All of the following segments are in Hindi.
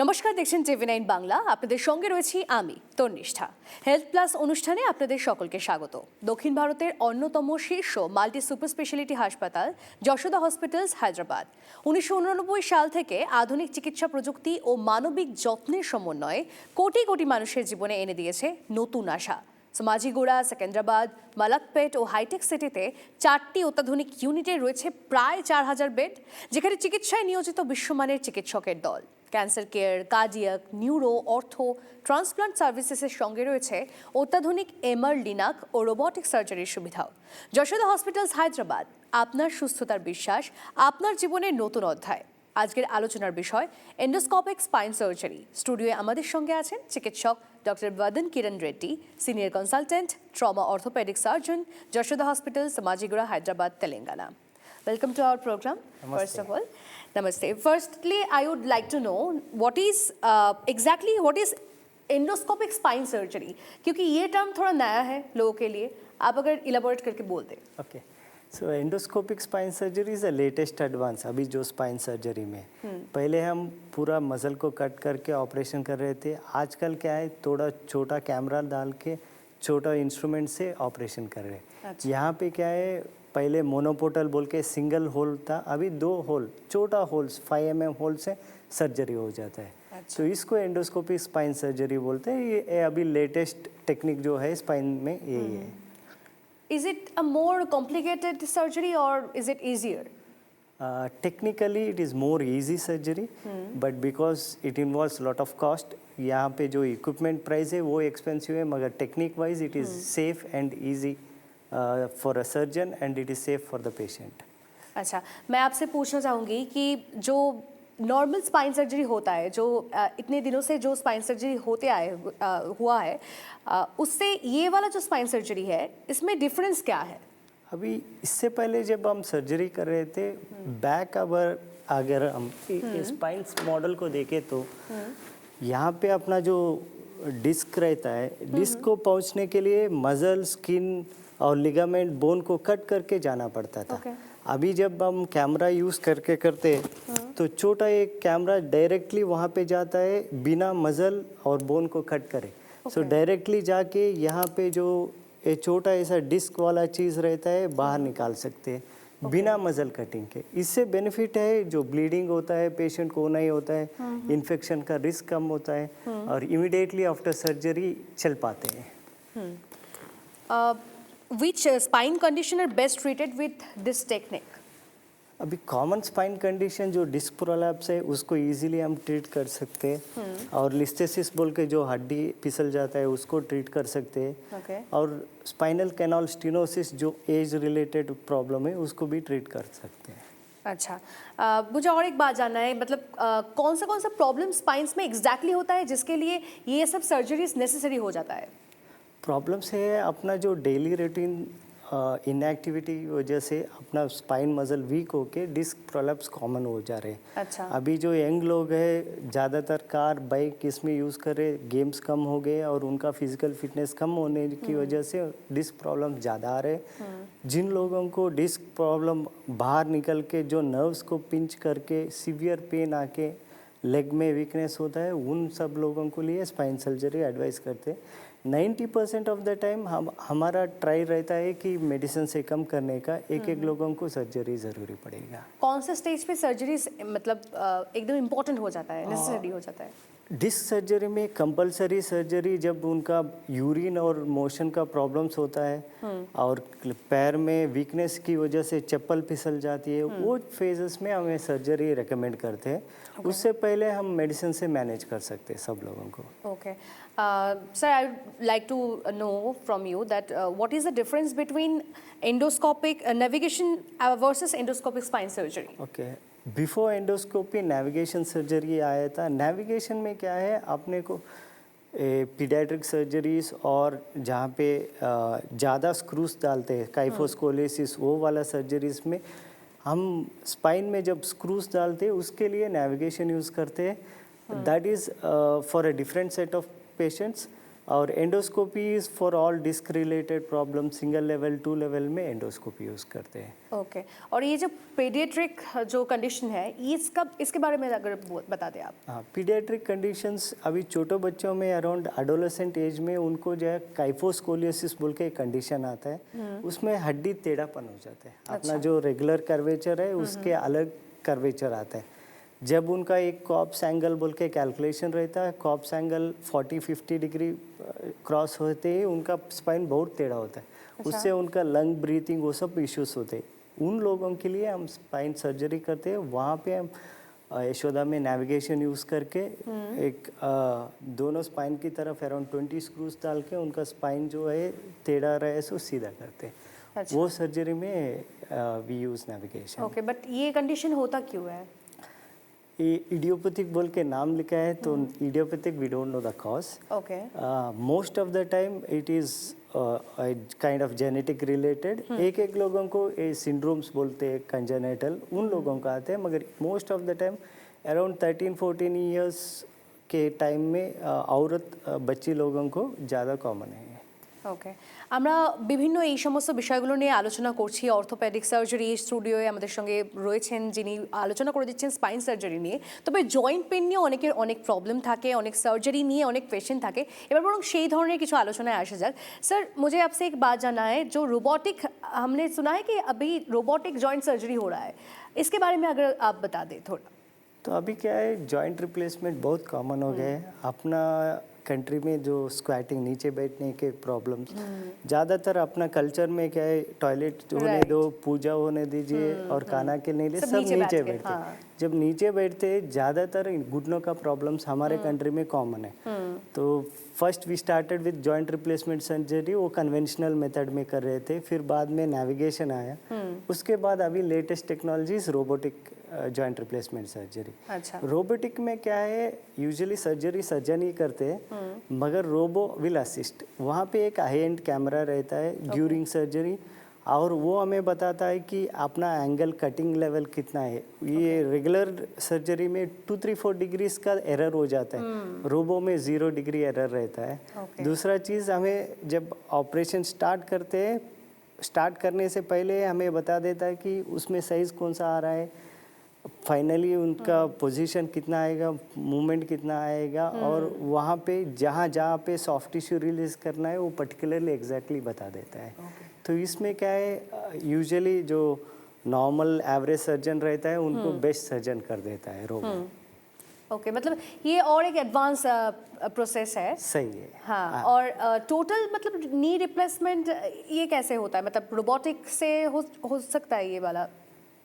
নমস্কার, দেখছেন টিভি9 বাংলা। আপনাদের সঙ্গে রয়েছি আমি তন্নিষ্ঠা। হেলথ প্লাস অনুষ্ঠানে আপনাদের সকলকে স্বাগত। দক্ষিণ ভারতের অন্যতম শীর্ষ মাল্টি সুপার স্পেশালিটি হাসপাতাল যশোদা হসপিটালস হায়দ্রাবাদ 1989 সাল থেকে আধুনিক চিকিৎসা প্রযুক্তি ও মানবিক যত্নের সমন্বয়ে কোটি কোটি মানুষের জীবনে এনে দিয়েছে নতুন আশা। সমাজিগোড়া, সেকেন্দ্রাবাদ, মালাকপেট ও হাইটেক সিটিতে 4টি অত্যাধুনিক ইউনিটে রয়েছে প্রায় 4000 বেড, যেখানে চিকিৎসায় নিয়োজিত বিশ্বমানের চিকিৎসকের দল। ক্যান্সার কেয়ার, কার্ডিয়াক, নিউরো, অর্থ, ট্রান্সপ্লান্ট সার্ভিসেসের সঙ্গে রয়েছে অত্যাধুনিক এমআর, লিনাক ও রোবটিক সার্জারির সুবিধাও। যশোদা হসপিটালস হায়দ্রাবাদ, আপনার সুস্থতার বিশ্বাস, আপনার জীবনের নতুন অধ্যায়। আজকের আলোচনার বিষয় এন্ডোস্কোপিক স্পাইন সার্জারি। স্টুডিওয়ে আমাদের সঙ্গে আছেন চিকিৎসক doctor Badan Kiran Reddy, senior consultant, trauma orthopaedic surgeon, Yashoda hospital, Somajiguda, Hyderabad, Telangana. Welcome to our program. Namaste. First of all, namaste. Firstly, I would like to know what is endoscopic spine surgery, क्योंकि ये टर्म थोड़ा नया है लोगों के लिए। आप अगर इलाबोरेट करके बोल दें। Okay, so endoscopic spine surgery is the latest advance अभी जो स्पाइन सर्जरी में। पहले हम पूरा मसल को कट करके ऑपरेशन कर रहे थे। आजकल क्या है, थोड़ा छोटा कैमरा डाल के छोटा इंस्ट्रूमेंट से ऑपरेशन कर रहे हैं। अच्छा। यहाँ पे क्या है, पहले मोनोपोर्टल बोल के सिंगल होल था, अभी 2 होल, छोटा होल्स 5 mm होल से सर्जरी हो जाता है। अच्छा। तो इसको एंडोस्कोपिक स्पाइन सर्जरी बोलते हैं। ये अभी लेटेस्ट टेक्निक जो है स्पाइन में यही है। Is it a more complicated surgery or is it easier? Technically it is more easy surgery, but because it involves lot of cost, यहाँ पे जो इक्विपमेंट प्राइस है वो एक्सपेंसिव है, मगर technique wise it is safe and easy for a surgeon and it is safe for the patient. अच्छा, मैं आपसे पूछना चाहूँगी कि जो नॉर्मल स्पाइन सर्जरी होता है, जो इतने दिनों से जो स्पाइन सर्जरी हुआ है, उससे ये वाला जो स्पाइन सर्जरी है, इसमें डिफरेंस क्या है? अभी इससे पहले जब हम सर्जरी कर रहे थे, बैक अगर हम स्पाइन मॉडल को देखें तो यहाँ पे अपना जो डिस्क रहता है, डिस्क को पहुँचने के लिए मसल, स्किन और लिगामेंट, बोन को कट करके जाना पड़ता था। अभी जब हम कैमरा यूज़ करते तो छोटा एक कैमरा डायरेक्टली वहाँ पे जाता है बिना मसल और बोन को कट करे। सो डायरेक्टली जाके यहाँ पे जो ये छोटा ऐसा डिस्क वाला चीज़ रहता है बाहर निकाल सकते हैं बिना मसल कटिंग के। इससे बेनिफिट है, जो ब्लीडिंग होता है पेशेंट को नहीं होता है, इन्फेक्शन का रिस्क कम होता है और इमीडिएटली आफ्टर सर्जरी चल पाते हैं। Which spine condition are best treated with this technique? अभी कॉमन स्पाइन कंडीशन जो डिस्क प्रोलैप्स है उसको इजीली हम ट्रीट कर सकते हैं, और लिस्थेसिस बोल के जो हड्डी फिसल जाता है उसको ट्रीट कर सकते हैं। और स्पाइनल कैनाल स्टेनोसिस जो एज रिलेटेड प्रॉब्लम है उसको भी ट्रीट कर सकते हैं। अच्छा, मुझे और एक बात जानना है, मतलब कौन सा प्रॉब्लम स्पाइन्स में एग्जैक्टली होता है जिसके लिए ये सब सर्जरीज नेसेसरी हो जाता है? प्रॉब्लम्स है अपना जो डेली रूटीन इनएक्टिविटी की वजह से अपना स्पाइन मसल वीक होके डिस्क प्रोलैप्स कॉमन हो जा रहे हैं। अच्छा। अभी जो यंग लोग हैं ज़्यादातर कार बाइक इसमें यूज़ कर रहे, गेम्स कम हो गए और उनका फिजिकल फिटनेस कम होने की वजह से डिस्क प्रॉब्लम ज़्यादा आ रहे। जिन लोगों को डिस्क प्रॉब्लम बाहर निकल के जो नर्व्स को पिंच करके सीवियर पेन आके लेग में वीकनेस होता है, उन सब लोगों को लिए स्पाइन सर्जरी एडवाइस करते हैं। 90% ऑफ द टाइम हमारा ट्राई रहता है कि मेडिसिन से कम करने का, एक लोगों को सर्जरी ज़रूरी पड़ेगा। कौन से स्टेज पे सर्जरी मतलब एकदम इम्पोर्टेंट हो जाता है, नेसेसरी हो जाता है? डिस्क सर्जरी में कंपलसरी सर्जरी जब उनका यूरिन और मोशन का प्रॉब्लम्स होता है और पैर में वीकनेस की वजह से चप्पल फिसल जाती है, वो फेजेस में हमें सर्जरी रेकमेंड करते हैं। उससे पहले हम मेडिसिन से मैनेज कर सकते हैं सब लोगों को। Okay sir, I would like to know from you that what is the difference between endoscopic navigation versus endoscopic spine surgery? Okay, before endoscopy navigation surgery आया था। नेविगेशन में क्या है, अपने को पीडियाट्रिक सर्जरीज और जहाँ पे ज़्यादा स्क्रूज डालते हैं, काइफोस्कोलेसिस, वो वाला सर्जरीज में हम स्पाइन में जब स्क्रूज डालते हैं उसके लिए नेविगेशन यूज़ करते हैं। That is for a different set of patients. और endoscopy is for all disc related problem, single level 2 level में एंडोस्कोपी यूज़ करते हैं। ओके और ये जो पीडियाट्रिक जो कंडीशन है इसके बारे में अगर बता दें आप। हाँ, पीडियाट्रिक कंडीशंस अभी छोटे बच्चों में अराउंड एडोलेसेंट एज में उनको जो है काइफोस्कोलियोसिस बोल के एक कंडीशन आता है, उसमें हड्डी टेढ़ापन हो जाता है। अपना जो रेगुलर कर्वेचर है उसके अलग कर्वेचर आता है। जब उनका एक कॉप्स एंगल बोल के कैलकुलेशन रहता है, कॉप्स एंगल 40-50 डिग्री क्रॉस होते ही उनका स्पाइन बहुत टेढ़ा होता है। उससे उनका लंग ब्रीथिंग वो सब इश्यूज होते हैं। उन लोगों के लिए हम स्पाइन सर्जरी करते हैं। वहाँ पे हम यशोदा में नेविगेशन यूज़ करके एक दोनों स्पाइन की तरफ अराउंड 20 स्क्रूज डाल के उनका स्पाइन जो है टेढ़ा रहे सो सीधा करते हैं। अच्छा। वो सर्जरी में we use navigation. Okay but ये कंडीशन होता क्यों है? ये इडियोपैथिक बोल के नाम लिखा है, तो idiopathic we don't know the cause. Okay most of the time it is kind of genetic related. एक लोगों को ये सिंड्रोम्स बोलते हैं कंजेनिटल, उन लोगों का आते हैं, मगर most of the time around 13-14 years के टाइम में औरत बच्ची लोगों को ज़्यादा कॉमन है। ওকে আমরা বিভিন্ন এই সমস্ত বিষয়গুলো নিয়ে আলোচনা করছি। অর্থোপেডিক সার্জারি স্টুডিওয়ে আমাদের সঙ্গে রয়েছেন যিনি আলোচনা করে দিচ্ছেন স্পাইন সার্জারি নিয়ে। তবে জয়েন্ট পেন নিয়ে অনেকের অনেক প্রবলেম থাকে, অনেক সার্জারি নিয়ে অনেক পেশেন্ট থাকে। এবার বরং সেই ধরনের কিছু আলোচনায় আসা যাক। স্যার मुझे आपसे एक बात जानना है, जो रोबोटिक हमने सुना है कि अभी रोबोटिक जॉइंट सर्जरी हो रहा है, इसके बारे में अगर आप बता दें थोड़ा। तो अभी क्या है, जॉइंट रिप्लेसमेंट बहुत कॉमन हो गया है अपना कंट्री में। जो स्क्वाटिंग नीचे बैठने के प्रॉब्लम्स ज़्यादातर अपना कल्चर में क्या है, टॉयलेट होने दो, पूजा होने दीजिए और खाना के लिए सब नीचे बैठते हैं। जब नीचे बैठते ज़्यादातर घुटनों का प्रॉब्लम्स हमारे कंट्री में कॉमन है। तो first we started with joint replacement surgery, वो कन्वेंशनल मेथड में कर रहे थे। फिर बाद में नेविगेशन आया, उसके बाद अभी latest technologies robotic joint replacement surgery. अच्छा। रोबोटिक में क्या है, यूजुअली सर्जरी सर्जन ही करते हैं, मगर रोबो विल असिस्ट। वहाँ पे एक हाई एंड कैमरा रहता है ड्यूरिंग सर्जरी, और वो हमें बताता है कि अपना एंगल कटिंग लेवल कितना है। ये रेगुलर सर्जरी में 2-3-4 डिग्रीज का एरर हो जाता है, रोबो में 0 डिग्री एरर रहता है। दूसरा चीज़, हमें जब ऑपरेशन स्टार्ट करते हैं, स्टार्ट करने से पहले हमें बता देता है कि उसमें साइज़ कौन सा आ रहा है, फाइनली उनका पोजीशन कितना आएगा, मूवमेंट कितना आएगा, और वहाँ पे जहाँ जहाँ पे सॉफ्ट टिश्यू रिलीज करना है वो पर्टिकुलरली एग्जैक्टली बता देता है। तो इसमें क्या है, यूजुअली जो नॉर्मल एवरेज सर्जन रहता है उनको बेस्ट सर्जन कर देता है रोबो। ओके मतलब ये और एक एडवांस प्रोसेस है। सही है। हाँ, और टोटल मतलब नी रिप्लेसमेंट ये कैसे होता है, मतलब रोबोटिक से हो सकता है ये वाला?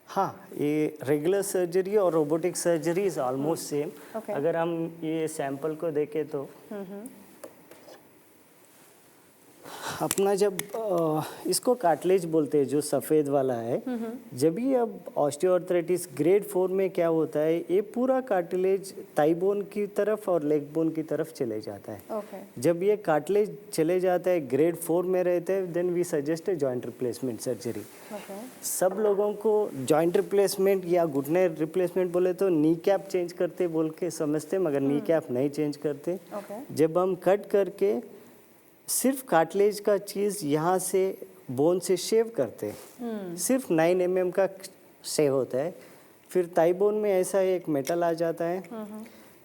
हाँ, ये रेगुलर सर्जरी और robotic surgery is almost same. अगर हम ये सैंपल को देखें तो अपना जब इसको कार्टिलेज बोलते हैं, जो सफ़ेद वाला है, जब ये अब ऑस्टियोआर्थराइटिस ग्रेड 4 में क्या होता है, ये पूरा कार्टिलेज थाई बोन की तरफ और लेग बोन की तरफ चले जाता है। जब ये कार्टिलेज चले जाता है, ग्रेड 4 में रहता है, then we suggest a joint replacement surgery. सब लोगों को जॉइंट रिप्लेसमेंट या घुटने रिप्लेसमेंट बोले तो नी कैप चेंज करते बोल के समझते, मगर नी कैप नहीं चेंज करते। जब हम कट करके सिर्फ कार्टिलेज का चीज़ यहाँ से बोन से शेव करते हैं, सिर्फ 9 mm का शेव होता है। फिर थाई बोन में ऐसा एक मेटल आ जाता है,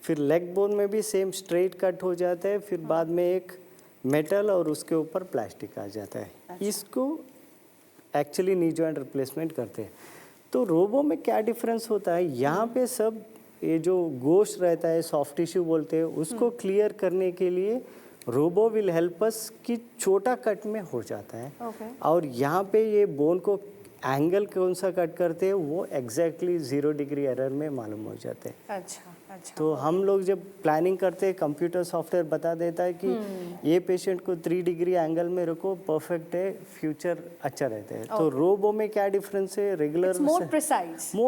फिर लेग बोन में भी सेम स्ट्रेट कट हो जाता है, फिर बाद में एक मेटल और उसके ऊपर प्लास्टिक आ जाता है। इसको एक्चुअली नी जॉइंट रिप्लेसमेंट करते हैं। तो रोबो में क्या डिफरेंस होता है, यहाँ पे सब ये जो गोश्त रहता है, सॉफ्ट टिश्यू बोलते हैं, उसको क्लियर करने के लिए रोबो विल हेल्प अस कि छोटा कट में हो जाता है। और यहाँ पे ये बोन को एंगल कौन सा कट करते हैं वो एग्जैक्टली 0 डिग्री एरर में मालूम हो जाते हैं। अच्छा। तो हम लोग जब प्लानिंग करते हैं, कंप्यूटर सॉफ्टवेयर बता देता है कि ये पेशेंट को 3 डिग्री एंगल में रखो, परफेक्ट है, फ्यूचर अच्छा रहता है। तो रोबो में क्या डिफरेंस है, regular more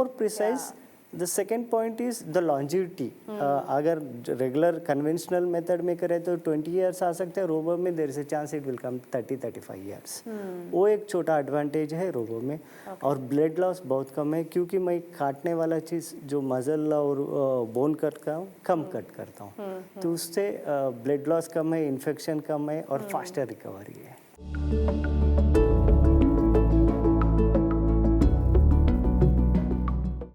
precise the second point is the longevity. अगर रेगुलर कन्वेंशनल मेथड में करें तो 20 ईयर्स आ सकते हैं, रोबो में देर से chance it will come 30-35 years. वो एक छोटा एडवांटेज है रोबो में। और ब्लड लॉस बहुत कम है, क्योंकि मैं काटने वाला चीज़ जो मसल और बोन कट का कम कट करता हूँ, तो उससे ब्लड लॉस कम है, इन्फेक्शन कम है और फास्टर रिकवरी है।